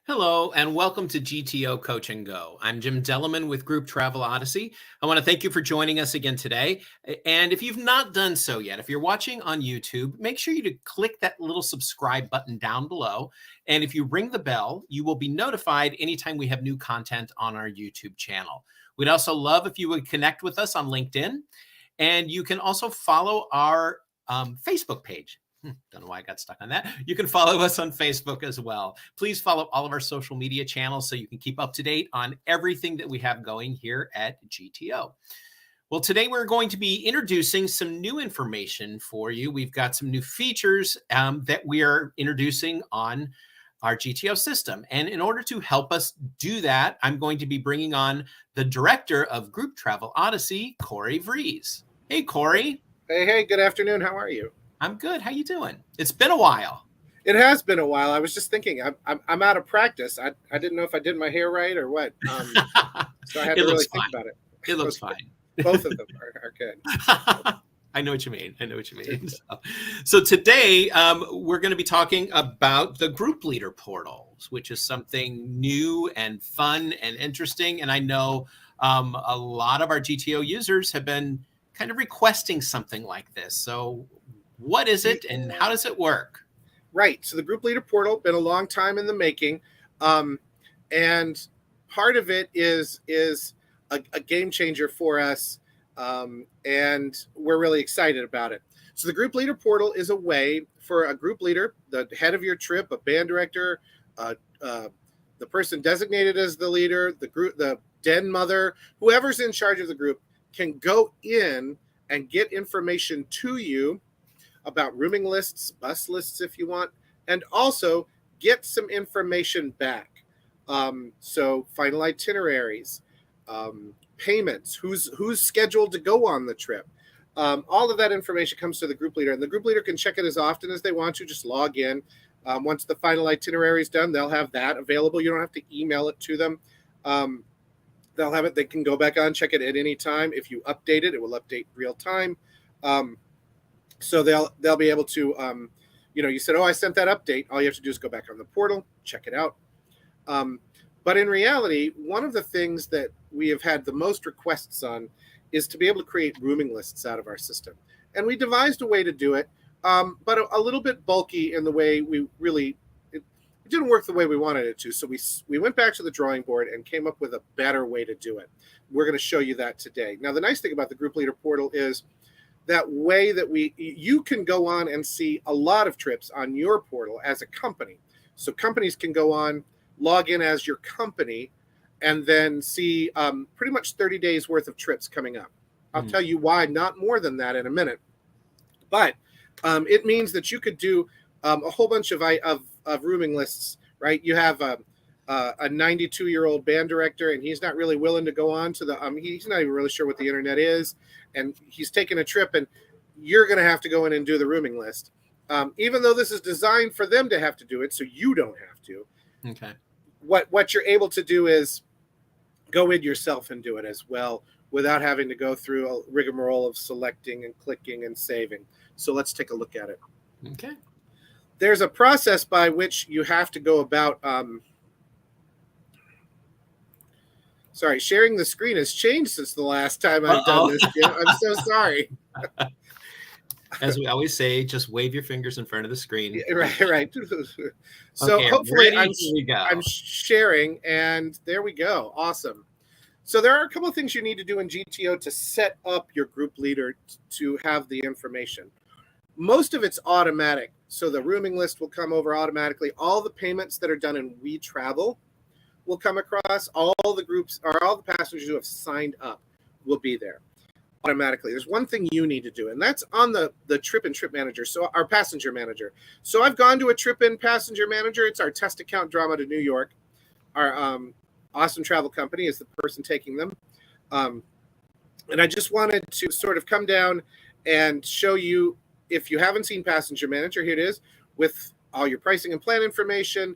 Hello, and welcome to GTO Coach and Go. I'm Jim Delleman with Group Travel Odyssey. I want to thank you for joining us again today. And if you've not done so yet, if you're watching on YouTube, make sure you to click that little subscribe button down below. And if you ring the bell, you will be notified anytime we have new content on our YouTube channel. We'd also love if you would connect with us on LinkedIn. And you can also follow our Facebook page. Don't know why I got stuck on that. You can follow us on Facebook as well. Please follow all of our social media channels so you can keep up to date on everything that we have going here at GTO. Well, today we're going to be introducing some new information for you. We've got some new features that we are introducing on our GTO system. And in order to help us do that, I'm going to be bringing on the director of Group Travel Odyssey, Corey Vries. Hey, Corey. Hey, good afternoon. How are you? I'm good. How you doing? It's been a while. It has been a while. I was just thinking, I'm out of practice. I didn't know if I did my hair right or what. So I had to really think about it. It looks fine. Both of them are good. I know what you mean. So today we're going to be talking about the group leader portals, which is something new and fun and interesting. And I know a lot of our GTO users have been kind of requesting something like this. So what is it and how does it work? Right. So the group leader portal, been a long time in the making. And part of it is a game changer for us. And we're really excited about it. So the group leader portal is a way for a group leader, the head of your trip, a band director, the person designated as the leader, the group, the den mother, whoever's in charge of the group can go in and get information to you about rooming lists, bus lists if you want, and also get some information back. So final itineraries, payments, who's scheduled to go on the trip. All of that information comes to the group leader, and the group leader can check it as often as they want to. Just log in. Once the final itinerary is done, they'll have that available. You don't have to email it to them. They'll have it. They can go back on, check it at any time. If you update it, it will update real time. So they'll be able to, you said, I sent that update. All you have to do is go back on the portal, check it out. But in reality, one of the things that we have had the most requests on is to be able to create rooming lists out of our system. And we devised a way to do it, but a little bit bulky in the way we really, it didn't work the way we wanted it to. So we went back to the drawing board and came up with a better way to do it. We're going to show you that today. Now, the nice thing about the group leader portal is that way that you can go on and see a lot of trips on your portal as a company. So companies can go on, log in as your company, and then see pretty much 30 days worth of trips coming up. I'll tell you why, not more than that in a minute. But it means that you could do a whole bunch of rooming lists, right? You have a 92-year-old band director, and he's not really willing to go on to the, he's not even really sure what the internet is, and he's taking a trip, and you're going to have to go in and do the rooming list. Even though this is designed for them to have to do it, so you don't have to. Okay. What you're able to do is go in yourself and do it as well without having to go through a rigmarole of selecting and clicking and saving. So let's take a look at it. Okay. There's a process by which you have to go about. Sorry, sharing the screen has changed since the last time I've done this, Jim. I'm so sorry. As we always say, just wave your fingers in front of the screen. Right. So okay, hopefully I'm sharing, and there we go. Awesome. So there are a couple of things you need to do in GTO to set up your group leader to have the information. Most of it's automatic. So the rooming list will come over automatically. All the payments that are done in We Travel will come across. All the groups or all the passengers who have signed up will be there automatically. There's one thing you need to do, and that's on the trip and trip manager, so our passenger manager. So I've gone to a trip and passenger manager. It's our test account drama to New York. Our awesome travel company is the person taking them. And I just wanted to sort of come down and show you, if you haven't seen passenger manager, here it is with all your pricing and plan information.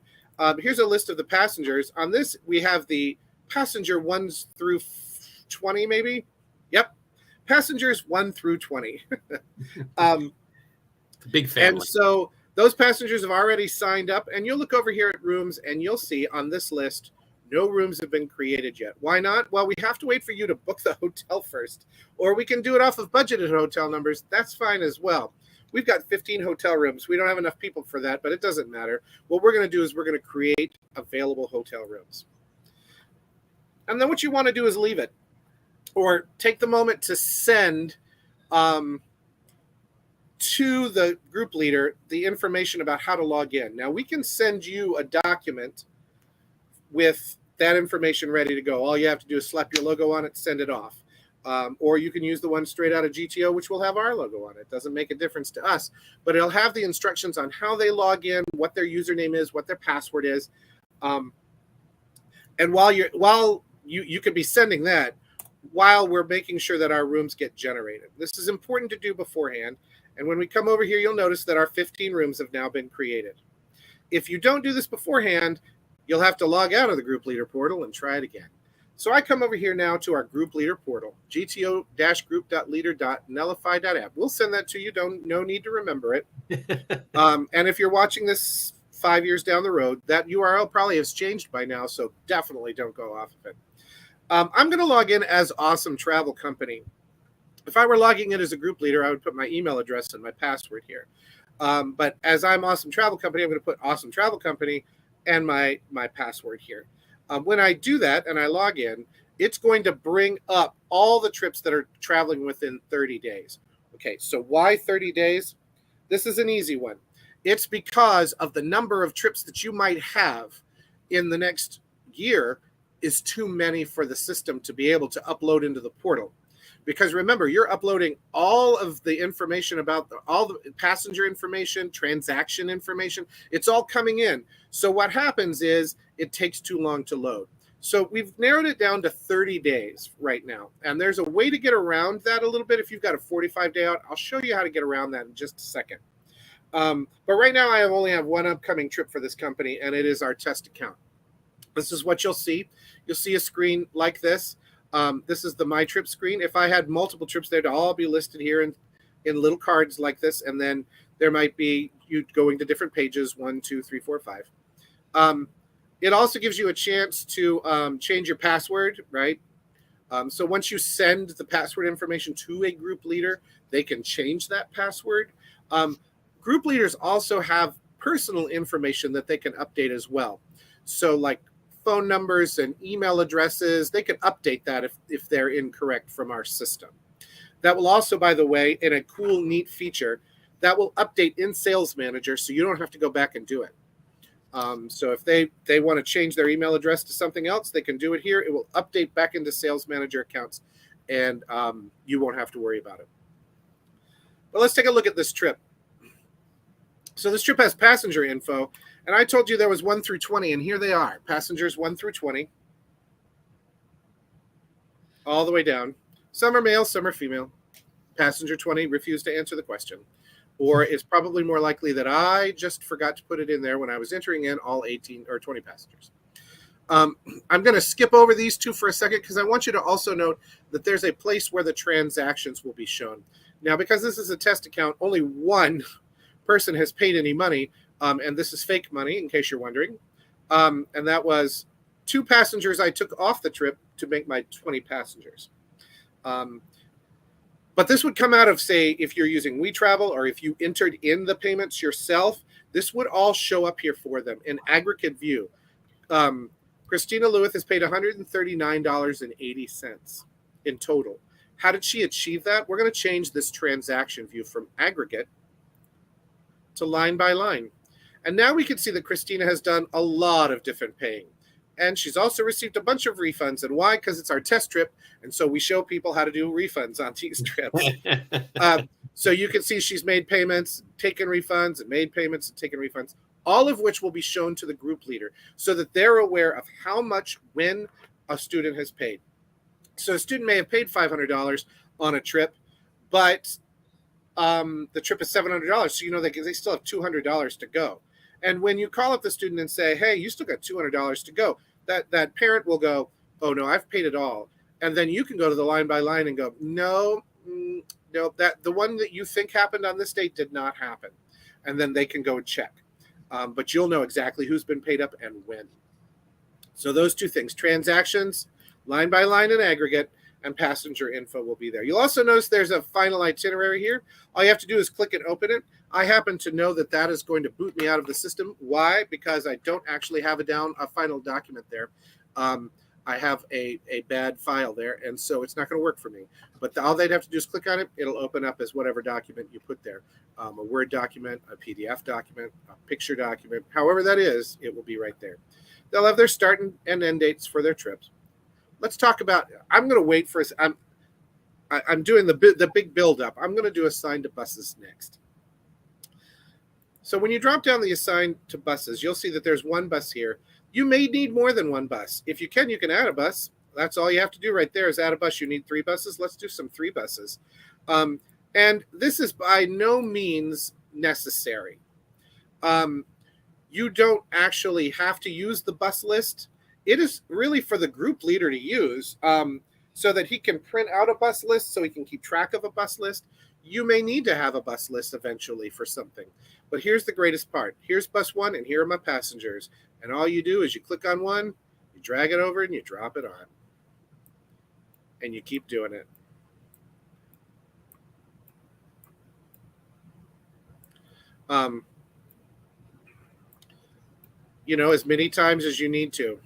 Here's a list of the passengers. On this, we have the passenger 1 through 20, maybe. Yep. Passengers 1 through 20. Big family. And so Those passengers have already signed up, and you'll look over here at rooms, and you'll see on this list, no rooms have been created yet. Why not? Well, we have to wait for you to book the hotel first, or we can do it off of budgeted hotel numbers. That's fine as well. We've got 15 hotel rooms. We don't have enough people for that, but it doesn't matter. What we're going to do is we're going to create available hotel rooms. And then what you want to do is leave it, or take the moment to send to the group leader the information about how to log in. Now, we can send you a document with that information ready to go. All you have to do is slap your logo on it, send it off. Or you can use the one straight out of GTO, which will have our logo on it. It doesn't make a difference to us, but it'll have the instructions on how they log in, what their username is, what their password is. And while you could be sending that, while we're making sure that our rooms get generated. This is important to do beforehand. And when we come over here, you'll notice that our 15 rooms have now been created. If you don't do this beforehand, you'll have to log out of the group leader portal and try it again. So I come over here now to our group leader portal, gto-group.leader.nellify.app. We'll send that to you. No need to remember it. And if you're watching this 5 years down the road, that URL probably has changed by now, so definitely don't go off of it. I'm going to log in as Awesome Travel Company. If I were logging in as a group leader, I would put my email address and my password here. But as I'm Awesome Travel Company, I'm going to put Awesome Travel Company and my password here. When I do that and I log in, it's going to bring up all the trips that are traveling within 30 days. Okay, so why 30 days? This is an easy one. It's because of the number of trips that you might have in the next year is too many for the system to be able to upload into the portal. Because remember, you're uploading all of the information about all the passenger information, transaction information. It's all coming in. So what happens is it takes too long to load. So we've narrowed it down to 30 days right now. And there's a way to get around that a little bit. If you've got a 45-day out, I'll show you how to get around that in just a second. But right now, I only have one upcoming trip for this company, and it is our test account. This is what you'll see. You'll see a screen like this. This is the My Trip screen. If I had multiple trips, they'd all be listed here in little cards like this, and then there might be you going to different pages, 1, 2, 3, 4, 5. It also gives you a chance to change your password, right? So once you send the password information to a group leader, they can change that password. Group leaders also have personal information that they can update as well. So like phone numbers and email addresses, they can update that if they're incorrect from our system. That will also, by the way, in a cool, neat feature, that will update in Sales Manager, so you don't have to go back and do it. So if they want to change their email address to something else, they can do it here. It will update back into Sales Manager accounts, and you won't have to worry about it. But let's take a look at this trip. So this trip has passenger info, and I told you there was 1 through 20, and here they are. Passengers 1 through 20, all the way down. Some are male, some are female. Passenger 20 refused to answer the question, or it's probably more likely that I just forgot to put it in there when I was entering in all 18 or 20 passengers. I'm going to skip over these two for a second because I want you to also note that there's a place where the transactions will be shown. Now, because this is a test account, only one person has paid any money, and this is fake money, in case you're wondering. And that was 2 passengers I took off the trip to make my 20 passengers. But this would come out of, say, if you're using WeTravel or if you entered in the payments yourself, this would all show up here for them in aggregate view. Christina Lewis has paid $139.80 in total. How did she achieve that? We're going to change this transaction view from aggregate to line by line. And now we can see that Christina has done a lot of different paying. And she's also received a bunch of refunds. And why? Because it's our test trip. And so we show people how to do refunds on these trips. So you can see she's made payments, taken refunds, and made payments and taken refunds, all of which will be shown to the group leader so that they're aware of how much when a student has paid. So a student may have paid $500 on a trip, but the trip is $700. So you know they still have $200 to go. And when you call up the student and say, hey, you still got $200 to go, that parent will go, oh, no, I've paid it all. And then you can go to the line by line and go, no, that the one that you think happened on this date did not happen. and then they can go and check. But you'll know exactly who's been paid up and when. So those two things, transactions, line by line and aggregate, and passenger info will be there. You'll also notice there's a final itinerary here. All you have to do is click and open it. I happen to know that that is going to boot me out of the system. Why? Because I don't actually have a final document there. I have a bad file there, and so it's not going to work for me. But all they'd have to do is click on it. It'll open up as whatever document you put there. A Word document, a PDF document, a picture document, however that is, it will be right there. They'll have their start and end dates for their trips. Let's talk about, I'm going to wait for, I'm doing the big build up. I'm going to do assign to buses next. So when you drop down the assign to buses, you'll see that there's one bus here. You may need more than one bus. If you can add a bus. That's all you have to do right there is add a bus. You need 3 buses. Let's do some 3 buses. And this is by no means necessary. You don't actually have to use the bus list. It is really for the group leader to use so that he can print out a bus list so he can keep track of a bus list. You may need to have a bus list eventually for something. But here's the greatest part. Here's bus 1, and here are my passengers. And all you do is you click on one, you drag it over, and you drop it on. And you keep doing it. As many times as you need to.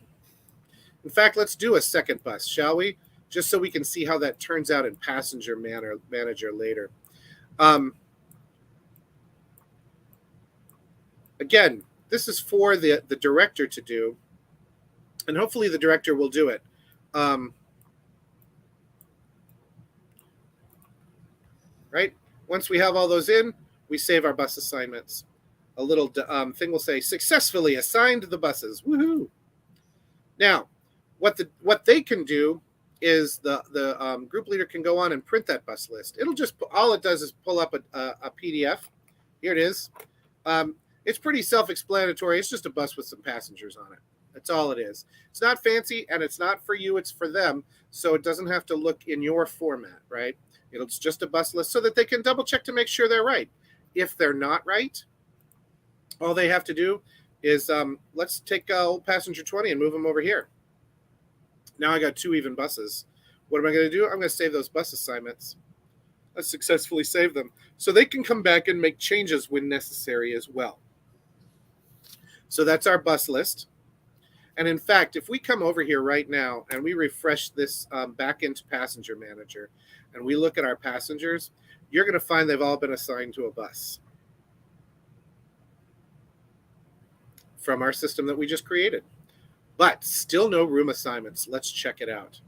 In fact, let's do a second bus, shall we? Just so we can see how that turns out in Passenger Manager later. Again, this is for the director to do, and hopefully the director will do it. Right? Once we have all those in, we save our bus assignments. A little thing will say, successfully assigned the buses. Woohoo! Now, what they can do is the group leader can go on and print that bus list. All it does is pull up a PDF. Here it is. It's pretty self-explanatory. It's just a bus with some passengers on it. That's all it is. It's not fancy, and it's not for you. It's for them, so it doesn't have to look in your format, right? It's just a bus list so that they can double-check to make sure they're right. If they're not right, all they have to do is let's take old passenger 20 and move them over here. Now I got 2 even buses. What am I going to do? I'm going to save those bus assignments. Let's successfully save them so they can come back and make changes when necessary as well. So that's our bus list. And in fact, if we come over here right now and we refresh this back into Passenger Manager and we look at our passengers, you're going to find they've all been assigned to a bus from our system that we just created. But still no room assignments. Let's check it out.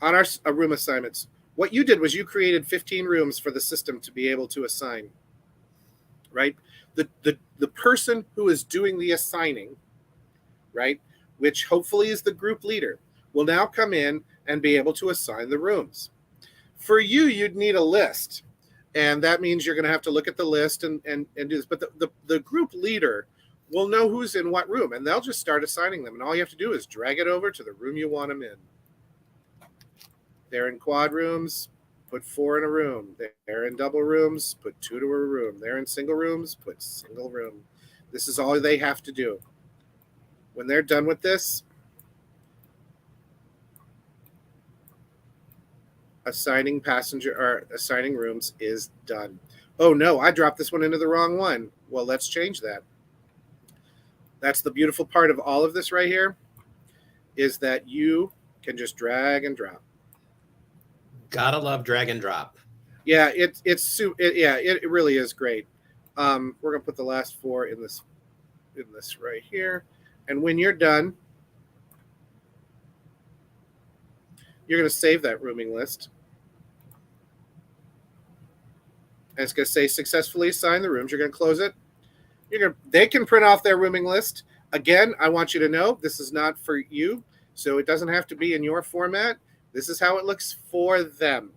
On our room assignments, what you did was you created 15 rooms for the system to be able to assign, right? The person who is doing the assigning, right, which hopefully is the group leader, will now come in and be able to assign the rooms. For you, you'd need a list, and that means you're going to have to look at the list and do this. But the group leader will know who's in what room, and they'll just start assigning them. And all you have to do is drag it over to the room you want them in. They're in quad rooms, put 4 in a room. They're in double rooms, put 2 to a room. They're in single rooms, put single room. This is all they have to do. When they're done with this, assigning rooms is done. Oh no, I dropped this one into the wrong one. Well, let's change that. That's the beautiful part of all of this right here, is that you can just drag and drop. Gotta love drag and drop. Yeah, it really is great. We're gonna put the last 4 in this right here, and when you're done, you're gonna save that rooming list, and it's gonna say successfully assigned the rooms. You're gonna close it. They can print off their rooming list. Again, I want you to know this is not for you, so it doesn't have to be in your format. This is how it looks for them.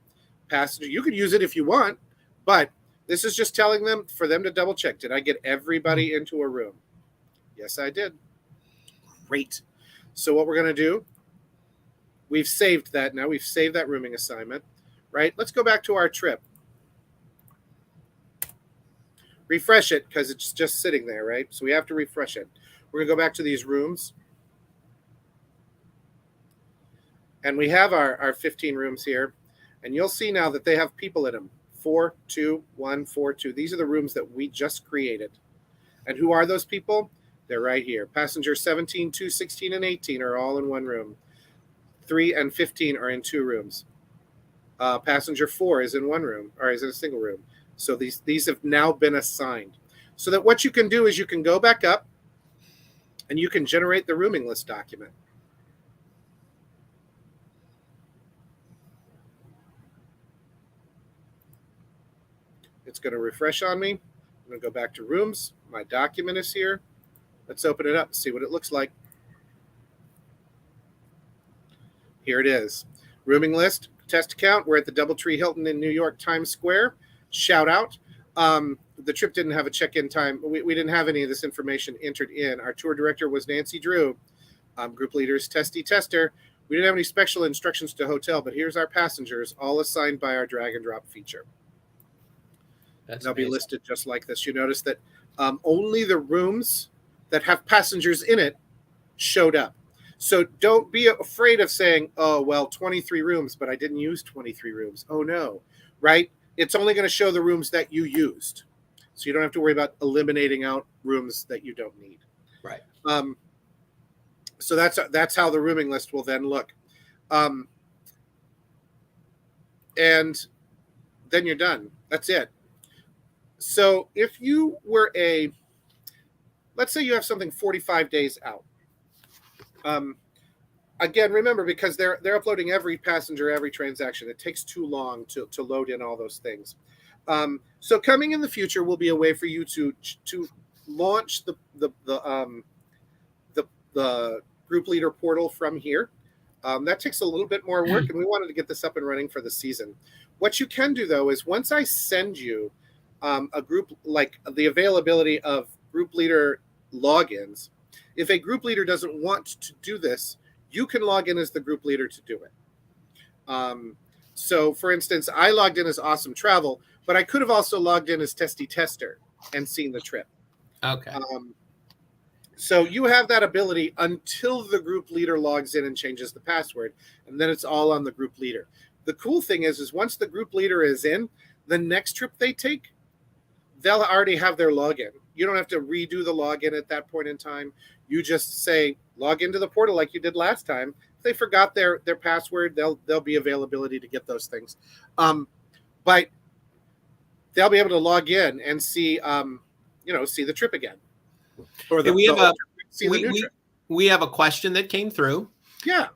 Passenger, you could use it if you want, but this is just telling them for them to double check. Did I get everybody into a room? Yes, I did. Great. So what we're going to do, we've saved that now. We've saved that rooming assignment, right? Let's go back to our trip. refresh it because it's just sitting there, right? So we have to refresh it. We're going to go back to these rooms. And we have our 15 rooms here. And you'll see now that they have people in them. 4, 2, 1, 4, 2. These are the rooms that we just created. And who are those people? They're right here. Passenger 17, 2, 16, and 18 are all in one room. 3 and 15 are in 2 rooms. Passenger 4 is in one room, or is in a single room. So these have now been assigned. So that what you can do is you can go back up and you can generate the rooming list document. It's going to refresh on me. I'm going to go back to rooms. My document is here. Let's open it up and see what it looks like. Here it is. Rooming list, test account. We're at the Doubletree Hilton in New York, Times Square. Shout out. The trip didn't have a check-in time. We didn't have any of this information entered in. Our tour director was Nancy Drew. Group leaders, Testy Tester. We didn't have any special instructions to hotel, but here's our passengers, all assigned by our drag and drop feature. They'll be listed just like this. You notice that only the rooms that have passengers in it showed up. So don't be afraid of saying, oh, well, 23 rooms, but I didn't use 23 rooms. Oh, no, right? It's only going to show the rooms that you used. So you don't have to worry about eliminating out rooms that you don't need. Right. So that's how the rooming list will then look. And then you're done. That's it. So if you were let's say you have something 45 days out. Again, remember, because they're uploading every passenger, every transaction, it takes too long to load in all those things. So coming in the future will be a way for you to launch the group leader portal from here. That takes a little bit more work, and we wanted to get this up and running for the season. What you can do, though, is once I send you a group, like the availability of group leader logins, if a group leader doesn't want to do this, you can log in as the group leader to do it. So, for instance, I logged in as Awesome Travel, but I could have also logged in as Testy Tester and seen the trip. Okay. So you have that ability until the group leader logs in and changes the password, and then it's all on the group leader. The cool thing is once the group leader is in, the next trip they take, they'll already have their login. You don't have to redo the login at that point in time. You just say, log into the portal like you did last time. If they forgot their password, there'll be availability to get those things. But they'll be able to log in and see, see the trip again. Or we have a question that came through. Yeah.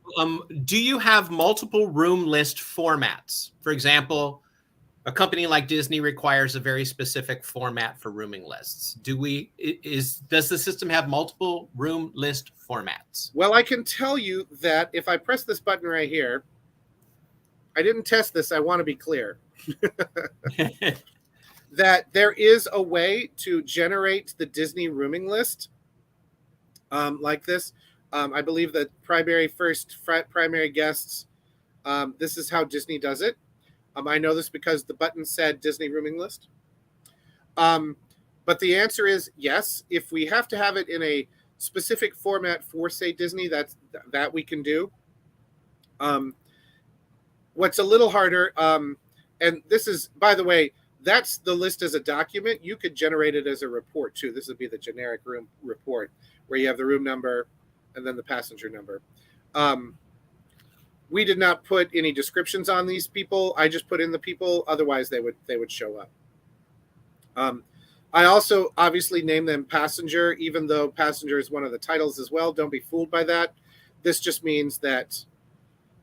Do you have multiple room list formats? For example, a company like Disney requires a very specific format for rooming lists. Does the system have multiple room list formats? Well, I can tell you that if I press this button right here, I didn't test this. I want to be clear. That there is a way to generate the Disney rooming list like this. I believe that primary guests, this is how Disney does it. I know this because the button said Disney rooming list. But the answer is yes. If we have to have it in a specific format for, say, Disney, that we can do. What's a little harder, and this is, by the way, that's the list as a document. You could generate it as a report too. This would be the generic room report where you have the room number and then the passenger number. We did not put any descriptions on these people. I just put in the people. Otherwise, they would show up. I also obviously name them passenger, even though passenger is one of the titles as well. Don't be fooled by that. This just means that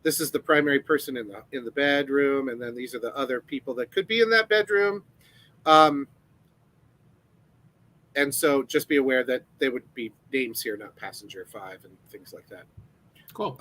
this is the primary person in the bedroom, and then these are the other people that could be in that bedroom. And so just be aware that they would be names here, not passenger 5 and things like that. Cool.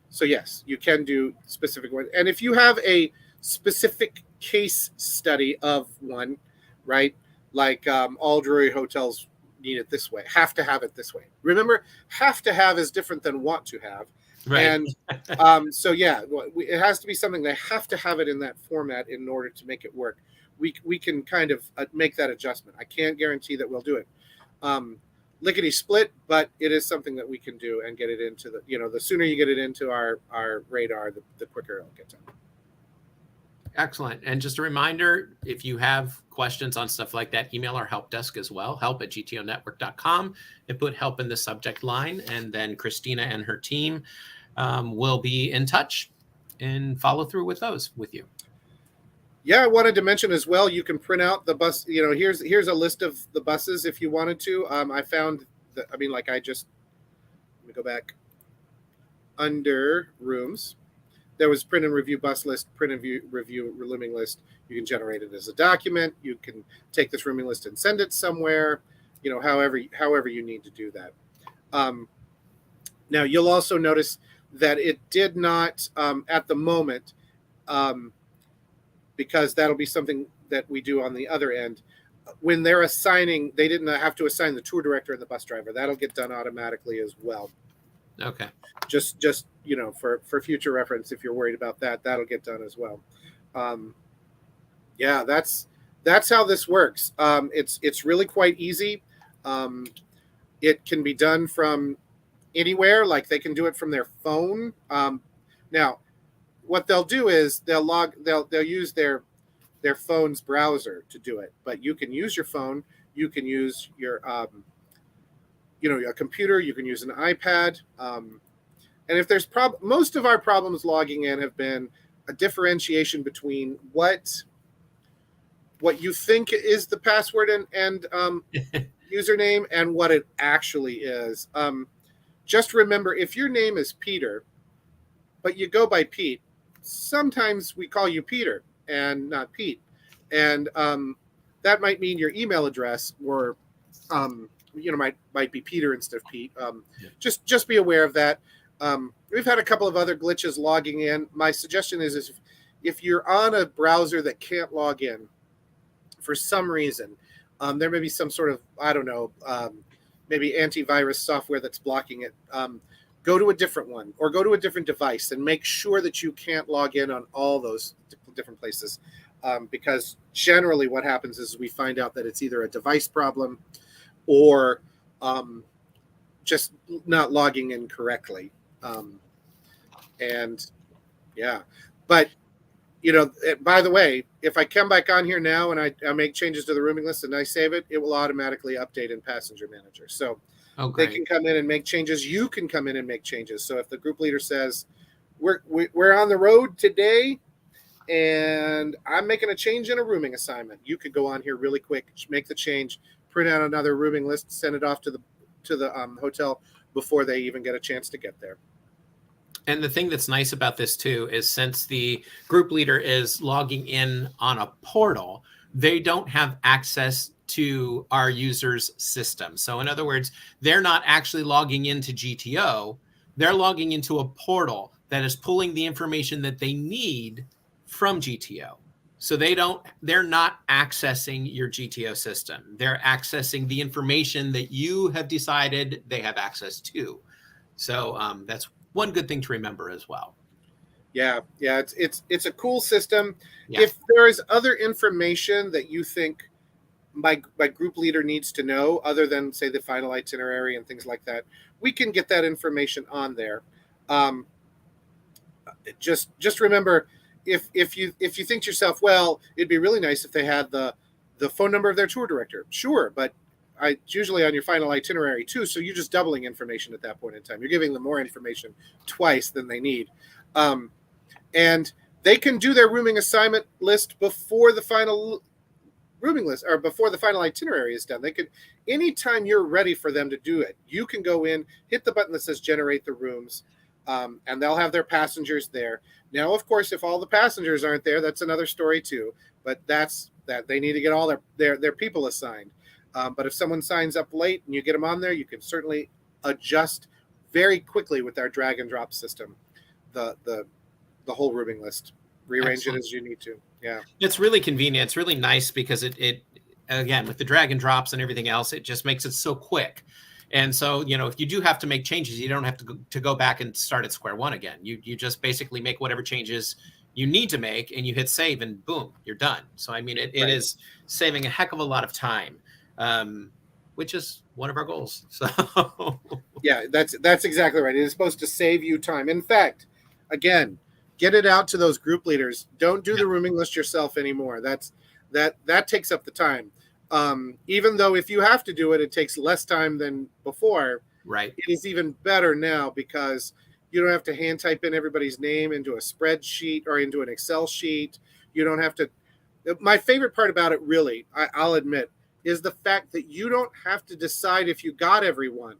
So yes, you can do specific ones. And if you have a specific case study of one, right? Like all Drury hotels need it this way, have to have it this way. Remember, have to have is different than want to have. Right. And so, yeah, it has to be something they have to have it in that format in order to make it work. we can kind of make that adjustment. I can't guarantee that we'll do it lickety split, but it is something that we can do and get it into the sooner you get it into our radar, the quicker it'll get done. Excellent. And just a reminder, if you have questions on stuff like that, email our help desk as well, help@gtonetwork.com, and put help in the subject line. And then Christina and her team will be in touch and follow through with those with you. Yeah, I wanted to mention as well, you can print out the bus. Here's a list of the buses if you wanted to. I found that, let me go back under rooms. There was print and review bus list, print and review rooming list. You can generate it as a document. You can take this rooming list and send it somewhere, however you need to do that. Now, you'll also notice that it did not, at the moment, because that'll be something that we do on the other end. When they're assigning, they didn't have to assign the tour director and the bus driver. That'll get done automatically as well. Okay. Just for future reference, if you're worried about that, that'll get done as well. Yeah, that's how this works. It's really quite easy. It can be done from anywhere. Like they can do it from their phone. Now, what they'll do is they'll use their phone's browser to do it. But you can use your phone. You can use your a computer. You can use an iPad. And if there's most of our problems logging in have been a differentiation between what you think is the password and username and what it actually is. Just remember, if your name is Peter, but you go by Pete, sometimes we call you Peter and not Pete. And that might mean your email address or might be Peter instead of Pete. Just be aware of that. We've had a couple of other glitches logging in. My suggestion is if you're on a browser that can't log in for some reason, there may be some sort of, maybe antivirus software that's blocking it. Go to a different one or go to a different device and make sure that you can't log in on all those different places. Because generally what happens is we find out that it's either a device problem or just not logging in correctly. But by the way, if I come back on here now and I make changes to the rooming list and I save it, it will automatically update in Passenger Manager. So they can come in and make changes. You can come in and make changes. So if the group leader says, we're on the road today and I'm making a change in a rooming assignment, you could go on here really quick, make the change, print out another rooming list, send it off to the hotel before they even get a chance to get there. And the thing that's nice about this too is since the group leader is logging in on a portal, they don't have access to our users' system. So in other words, they're not actually logging into GTO. They're logging into a portal that is pulling the information that they need from GTO. So they're not accessing your GTO system. They're accessing the information that you have decided they have access to. So that's one good thing to remember as well. Yeah, it's a cool system. Yeah. If there is other information that you think my group leader needs to know, other than say the final itinerary and things like that, we can get that information on there. Just remember, if you think to yourself, well, it'd be really nice if they had the phone number of their tour director. Sure, but it's usually on your final itinerary too, so you're just doubling information at that point in time. You're giving them more information twice than they need. And they can do their rooming assignment list before the final rooming list or before the final itinerary is done. They could, anytime you're ready for them to do it, you can go in, hit the button that says generate the rooms, and they'll have their passengers there. Now, of course, if all the passengers aren't there, that's another story too, but that's that they need to get all their people assigned. But if someone signs up late and you get them on there, you can certainly adjust very quickly with our drag and drop system, the whole rooming list, rearrange Excellent. It as you need to. Yeah. It's really convenient. It's really nice because it again, with the drag and drops and everything else, it just makes it so quick. And so, if you do have to make changes, you don't have to go back and start at square one again. You just basically make whatever changes you need to make, and you hit save, and boom, you're done. So I mean, it is saving a heck of a lot of time, which is one of our goals. So yeah, that's exactly right. It is supposed to save you time. In fact, again, get it out to those group leaders. Don't do the rooming list yourself anymore. That takes up the time. Even though if you have to do it, it takes less time than before. Right. It is even better now because you don't have to hand type in everybody's name into a spreadsheet or into an Excel sheet. You don't have to. My favorite part about it, really, I'll admit, is the fact that you don't have to decide if you got everyone,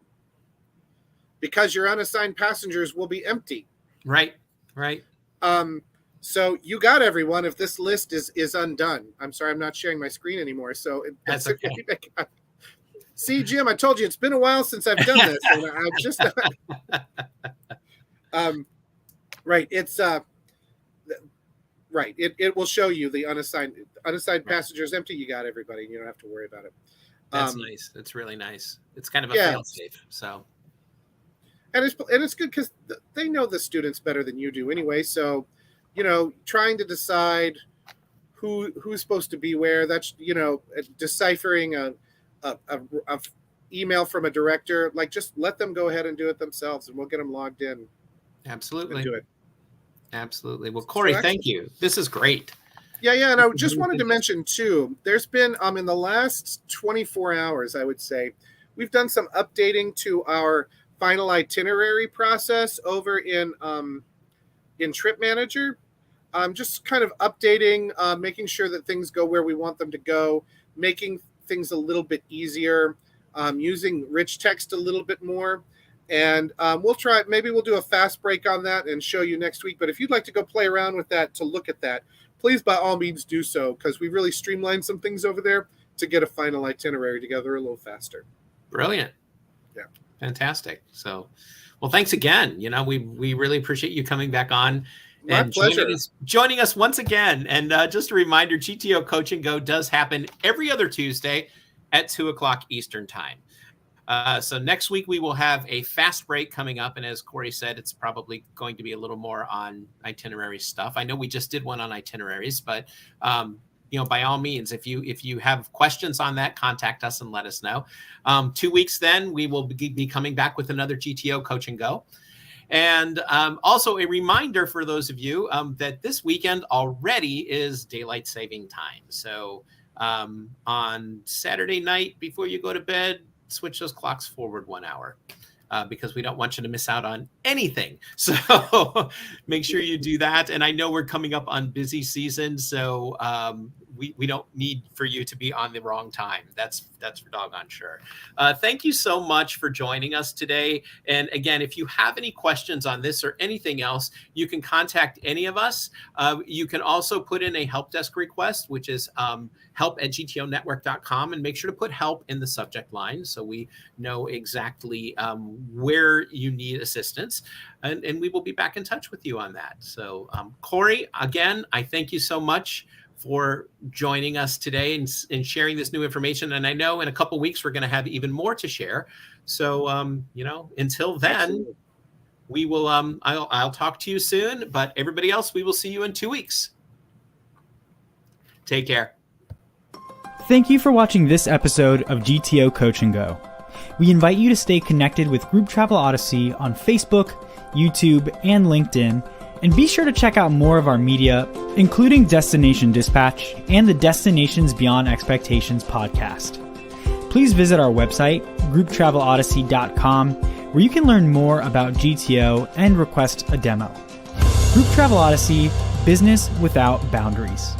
because your unassigned passengers will be empty. Right. So you got everyone if this list is undone. I'm sorry, I'm not sharing my screen anymore. So that's okay. See, Jim, I told you it's been a while since I've done this, and I just right. It's right. It will show you the unassigned passengers empty. You got everybody, and you don't have to worry about it. That's nice. That's really nice. It's kind of a fail safe. So, and it's good because they know the students better than you do anyway. So, trying to decide who's supposed to be where. That's deciphering a email from a director. Like, just let them go ahead and do it themselves, and we'll get them logged in. Absolutely. Do it. Absolutely. Well, Corey, thank you. This is great. Yeah. And I just wanted to mention too, there's been in the last 24 hours, I would say, we've done some updating to our final itinerary process over in Trip Manager. Just kind of updating, making sure that things go where we want them to go, making things a little bit easier, using rich text a little bit more. And maybe we'll do a fast break on that and show you next week. But if you'd like to go play around with that to look at that, please by all means do so, because we really streamlined some things over there to get a final itinerary together a little faster. Brilliant. Yeah. Fantastic. So, well, thanks again. We really appreciate you coming back on. My pleasure. Joining us once again. And just a reminder, GTO Coach and Go does happen every other Tuesday at 2:00 Eastern time. So next week we will have a fast break coming up. And as Corey said, it's probably going to be a little more on itinerary stuff. I know we just did one on itineraries, but by all means, if you have questions on that, contact us and let us know. 2 weeks then we will be coming back with another GTO Coach and Go. And also a reminder for those of you that this weekend already is daylight saving time. So on Saturday night before you go to bed, switch those clocks forward 1 hour because we don't want you to miss out on anything. So make sure you do that. And I know we're coming up on busy season, so we don't need for you to be on the wrong time. That's for doggone sure. Thank you so much for joining us today. And again, if you have any questions on this or anything else, you can contact any of us. You can also put in a help desk request, which is help@gtonetwork.com, and make sure to put help in the subject line so we know exactly where you need assistance. And we will be back in touch with you on that. So Corey, again, I thank you so much for joining us today and sharing this new information. And I know in a couple of weeks, we're going to have even more to share. So, until then, absolutely, we will, I'll talk to you soon, but everybody else, we will see you in 2 weeks. Take care. Thank you for watching this episode of GTO Coach and Go. We invite you to stay connected with Group Travel Odyssey on Facebook, YouTube, and LinkedIn, and be sure to check out more of our media, including Destination Dispatch and the Destinations Beyond Expectations podcast. Please visit our website, grouptravelodyssey.com, where you can learn more about GTO and request a demo. Group Travel Odyssey, business without boundaries.